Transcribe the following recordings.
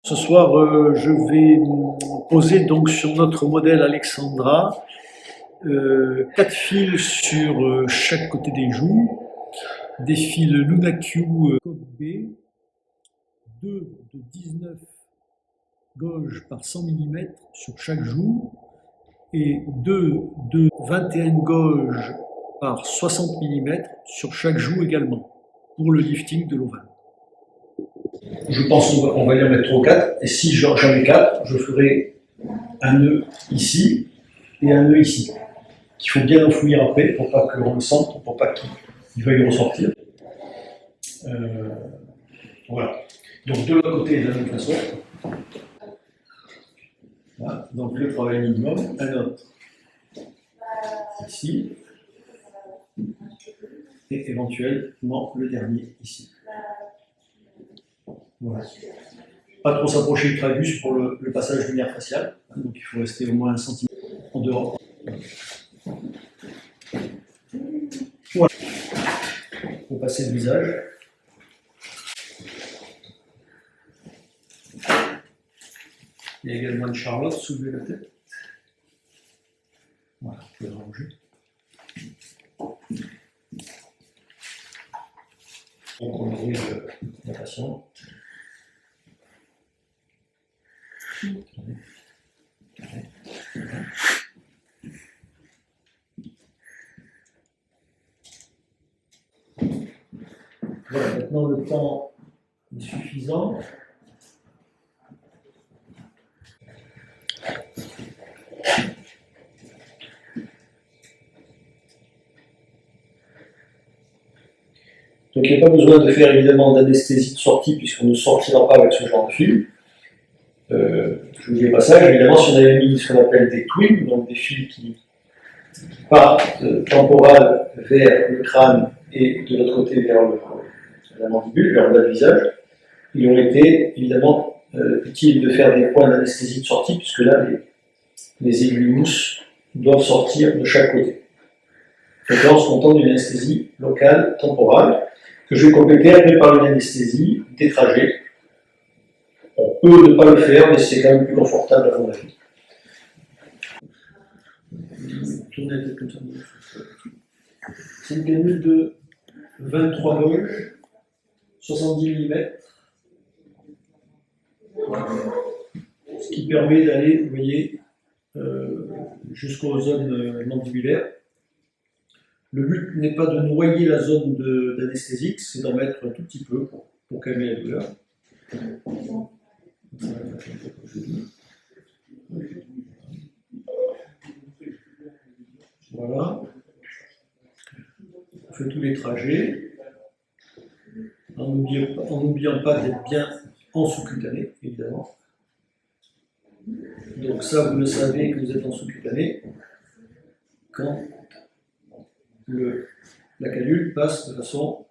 Ce soir, je vais poser donc sur notre modèle Alexandra 4 fils sur chaque côté des joues, des fils LunaQ Coque B, 2 de 19 gauges par 100 mm sur chaque joue et 2 de 21 gauges par 60 mm sur chaque joue également, pour le lifting de l'ovale. Je pense qu'on va y en mettre 3 ou 4, et si j'en ai 4, je ferai un nœud ici et un nœud ici. Il faut bien enfouir après pour pas qu'on le sente, pour pas qu'il veuille ressortir. Voilà. Donc de l'autre côté, de la même façon. Voilà. Donc le travail minimum, un autre ici, et éventuellement le dernier ici. Voilà. Pas trop s'approcher du tragus pour le passage du nerf facial, donc il faut rester au moins 1 cm en dehors. Voilà. Pour passer le visage. Il y a également une Charlotte, soulevez la tête. Voilà, vous pouvez ranger. Donc on ouvre la patiente. Voilà, maintenant le temps est suffisant. Donc il n'y a pas besoin de faire évidemment d'anesthésie de sortie puisqu'on ne sortira pas avec ce genre de fil. Je vous dis au passage, évidemment, si on avait mis ce qu'on appelle des twins, donc des fils qui partent temporal vers le crâne et de l'autre côté vers la mandibule, vers le visage, il aurait été évidemment utile de faire des points d'anesthésie de sortie puisque là, les aiguilles mousse doivent sortir de chaque côté. Donc là, on se contente d'une anesthésie locale, temporale, que je vais compléter après par une anesthésie des trajets. On peut ne pas le faire, mais c'est quand même plus confortable à mon avis. Tournez la tête comme ça. C'est une canule de 23 gauges, 70 mm, ce qui permet d'aller, vous voyez, jusqu'aux zones mandibulaires. Le but n'est pas de noyer la zone d'anesthésique, c'est d'en mettre un tout petit peu pour calmer la douleur. Voilà. On fait tous les trajets, en n'oubliant pas d'être bien en sous-cutané, évidemment. Donc ça, vous le savez que vous êtes en sous-cutané quand la canule passe de façon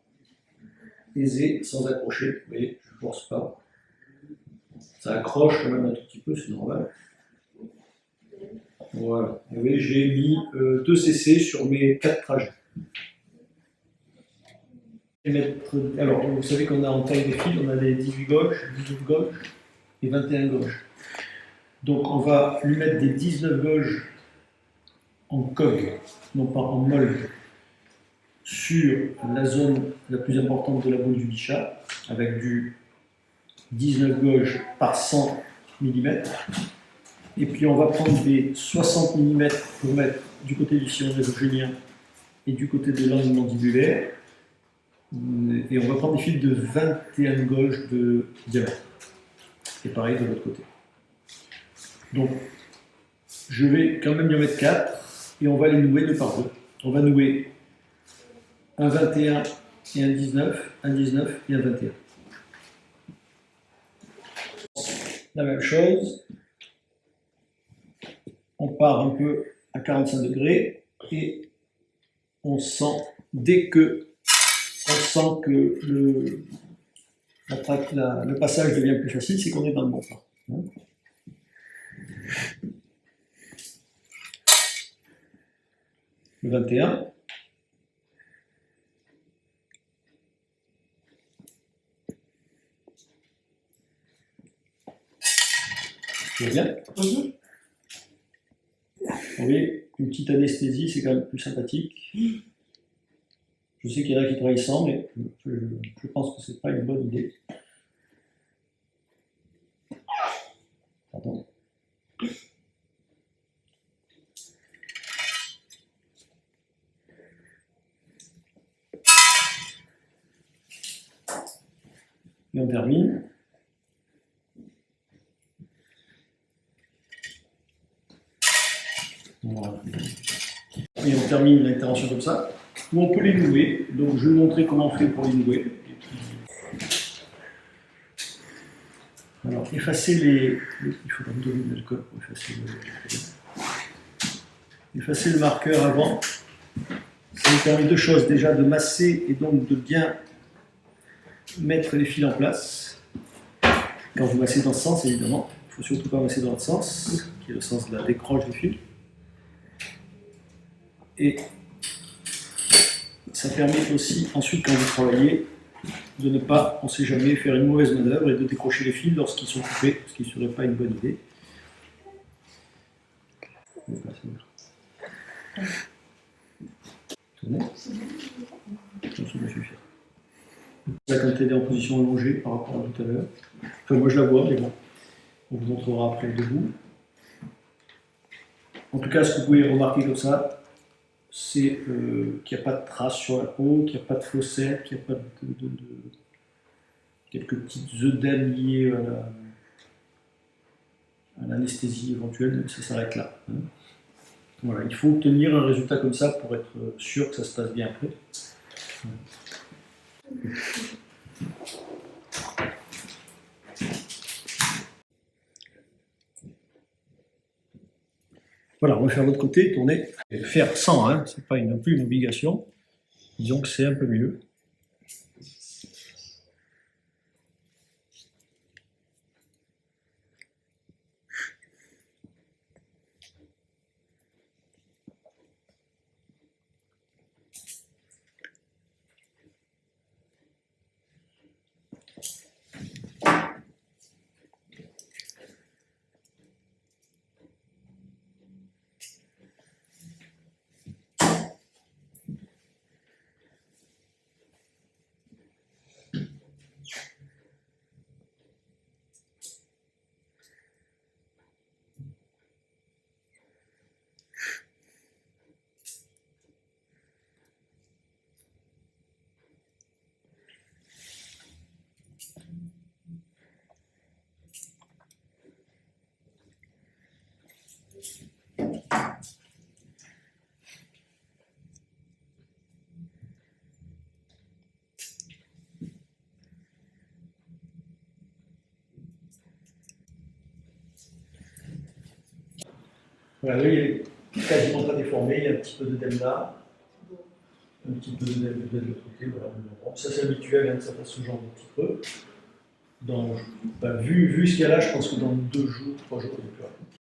aisée, sans accrocher. Vous voyez, je ne force pas. Ça accroche quand même un tout petit peu, c'est normal. Voilà. Vous voyez, j'ai mis 2 cc sur mes 4 trajets. Alors, vous savez qu'on a en taille des fils, on a les 18 gauches, 19 gauches et 21 gauches. Donc on va lui mettre des 19 gauges en cog, non pas en molle, sur la zone la plus importante de la boule du bichat, avec du 19 gauges par 100 mm. Et puis on va prendre des 60 mm pour mettre du côté du sillon nésogénien et du côté de l'angle mandibulaire. Et on va prendre des fils de 21 gauges de diamètre. Et pareil de l'autre côté. Donc, je vais quand même y en mettre 4 et on va les nouer 2 par 2. On va nouer un 21 et un 19 et un 21. La même chose. On part un peu à 45 degrés et on sent, dès que on sent que le passage devient plus facile, c'est qu'on est dans le bon pas. Le 21. Tu vois bien? Vous voyez, une petite anesthésie, c'est quand même plus sympathique. Je sais qu'il y en a qui travaillent sans, mais je pense que c'est pas une bonne idée. Pardon. Et on termine. Voilà. Et on termine l'intervention comme ça. Ou on peut les nouer. Donc je vais vous montrer comment on fait pour les nouer. Alors, effacer les. Il faudra me donner de l'alcool pour effacer le marqueur avant. Ça nous permet deux choses. Déjà de masser et donc de bien mettre les fils en place. Quand vous massez dans ce sens, évidemment. Il ne faut surtout pas masser dans l'autre sens, qui est le sens de la décroche des fils. Et ça permet aussi, ensuite, quand vous travaillez, de ne pas, on ne sait jamais, faire une mauvaise manœuvre et de décrocher les fils lorsqu'ils sont coupés, ce qui ne serait pas une bonne idée. Tournez. Ça va suffire. La quantité est en position allongée par rapport à tout à l'heure. Enfin, moi je la vois, mais bon, on vous montrera après debout. En tout cas, ce que vous pouvez remarquer comme ça, c'est qu'il n'y a pas de traces sur la peau, qu'il n'y a pas de fossettes, qu'il n'y a pas de quelques petites œdèmes liées à l'anesthésie éventuelle, mais ça s'arrête là. Voilà, il faut obtenir un résultat comme ça pour être sûr que ça se passe bien après. Voilà, on va faire l'autre côté, tourner. Et faire sans, hein, c'est pas non plus une obligation. Disons que c'est un peu mieux. Voilà, là, il est quasiment pas déformé, il y a un petit peu d'œdème là, un petit peu d'œdème de l'autre côté. Voilà. Bon, ça c'est habituel hein, que ça fasse ce genre de petit creux. Vu ce qu'il y a là, je pense que dans 2 jours, 3 jours, il n'y a plus rien.